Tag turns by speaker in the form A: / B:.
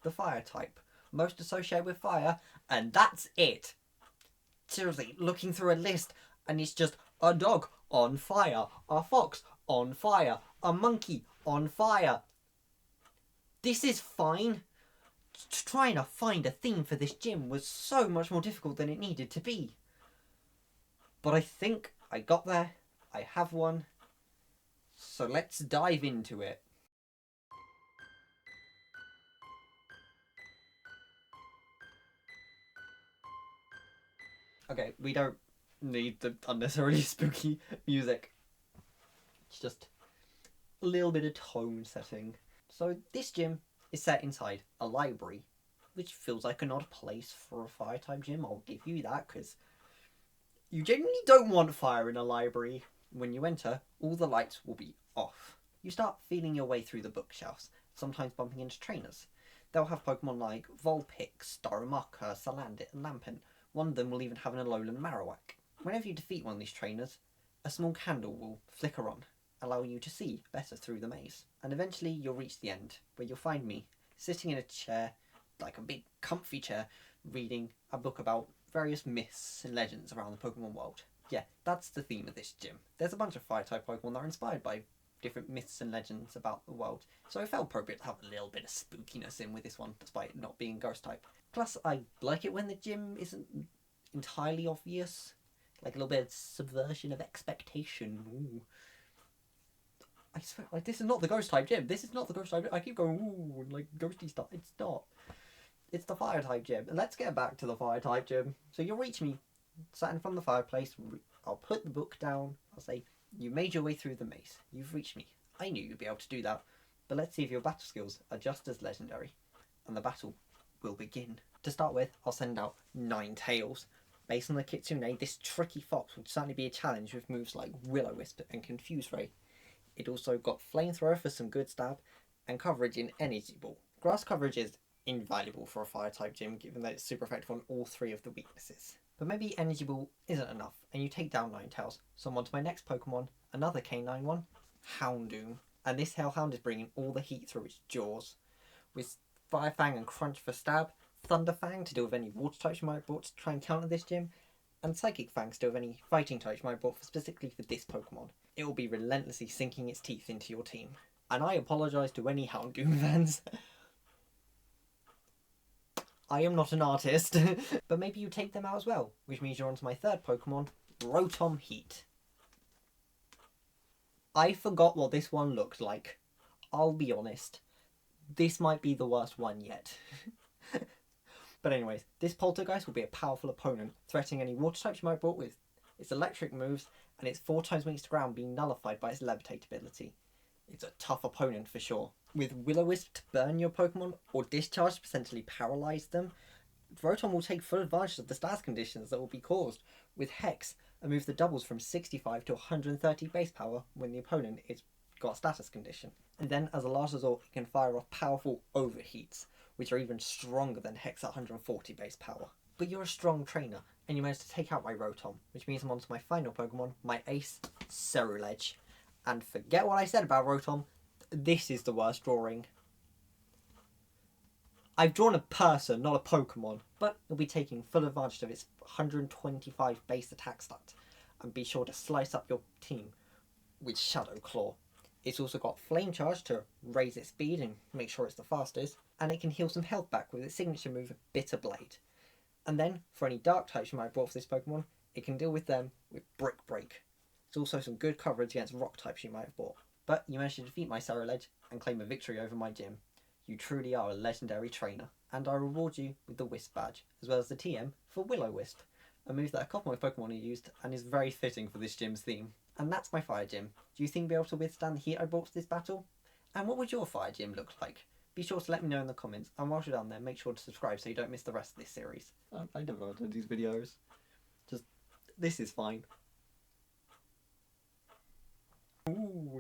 A: the fire type, most associated with fire, and that's it. Seriously, looking through a list, and it's just a dog on fire, a fox on fire, a monkey on fire. This is fine. Trying to find a theme for this gym was so much more difficult than it needed to be. But I think I got there. I have one. So let's dive into it. Okay, we don't need the unnecessarily spooky music. It's just a little bit of tone setting. So this gym is set inside a library, which feels like an odd place for a fire type gym. I'll give you that, because you genuinely don't want fire in a library. When you enter, all the lights will be off. You start feeling your way through the bookshelves, sometimes bumping into trainers. They'll have Pokemon like Vulpix, Darumaka, Salandit, and Lampent. One of them will even have an Alolan Marowak. Whenever you defeat one of these trainers, a small candle will flicker on, allowing you to see better through the maze. And eventually you'll reach the end, where you'll find me, sitting in a chair, like a big comfy chair, reading a book about various myths and legends around the Pokemon world. Yeah, that's the theme of this gym. There's a bunch of fire-type Pokemon that are inspired by different myths and legends about the world, so it felt appropriate to have a little bit of spookiness in with this one, despite it not being ghost-type. Plus, I like it when the gym isn't entirely obvious, like a little bit of subversion of expectation. Ooh. I swear, like, this is not the ghost-type gym. This is not the ghost-type gym. I keep going, ooh, like, ghosty stuff. It's not. It's the fire-type gym. And let's get back to the fire-type gym. So you'll reach me, sat in front of the fireplace. I'll put the book down. I'll say, you made your way through the maze. You've reached me. I knew you'd be able to do that. But let's see if your battle skills are just as legendary. And the battle will begin. To start with, I'll send out Ninetales. Based on the Kitsune, this tricky fox would certainly be a challenge with moves like Will-O-Wisp and Confuse Ray. It also got Flamethrower for some good stab, and coverage in Energy Ball. Grass coverage is invaluable for a fire-type gym, given that it's super effective on all three of the weaknesses. But maybe Energy Ball isn't enough, and you take down Ninetales. So I'm on to my next Pokemon, another Canine one, Houndoom. And this Hellhound is bringing all the heat through its jaws, with Fire Fang and Crunch for stab, Thunder Fang to deal with any water types you might have brought to try and counter this gym, and Psychic Fang to deal with any fighting types you might have brought specifically for this Pokemon. It will be relentlessly sinking its teeth into your team. And I apologise to any Houndoom fans. I am not an artist. But maybe you take them out as well, which means you're on to my third Pokemon, Rotom Heat. I forgot what this one looked like. I'll be honest. This might be the worst one yet. But anyways, this Poltergeist will be a powerful opponent, threatening any water types you might have brought with its electric moves, and its 4 times weakness to ground being nullified by its levitate ability. It's a tough opponent for sure. With Will-O-Wisp to burn your Pokemon, or Discharge to potentially paralyse them, Rotom will take full advantage of the status conditions that will be caused, with Hex, a move that doubles from 65 to 130 base power when the opponent is got a status condition. And then, as a last resort, it can fire off powerful Overheats, which are even stronger than Hex at 140 base power. But you're a strong trainer, and you managed to take out my Rotom, which means I'm on to my final Pokemon, my ace, Ceruledge. And forget what I said about Rotom, this is the worst drawing. I've drawn a person, not a Pokemon, but you'll be taking full advantage of its 125 base attack stat, and be sure to slice up your team with Shadow Claw. It's also got Flame Charge to raise its speed and make sure it's the fastest, and it can heal some health back with its signature move, Bitter Blade. And then, for any dark types you might have brought for this Pokemon, it can deal with them with Brick Break. There's also some good coverage against rock types you might have bought. But you managed to defeat my Ceruledge and claim a victory over my gym. You truly are a legendary trainer, and I reward you with the Wisp badge, as well as the TM for Will-O-Wisp, a move that a couple of my Pokemon have used and is very fitting for this gym's theme. And that's my fire gym. Do you think you'll be able to withstand the heat I brought to this battle? And what would your fire gym look like? Be sure to let me know in the comments, and whilst you're down there, make sure to subscribe so you don't miss the rest of this series. I never do these videos. Just, this is fine. Ooh.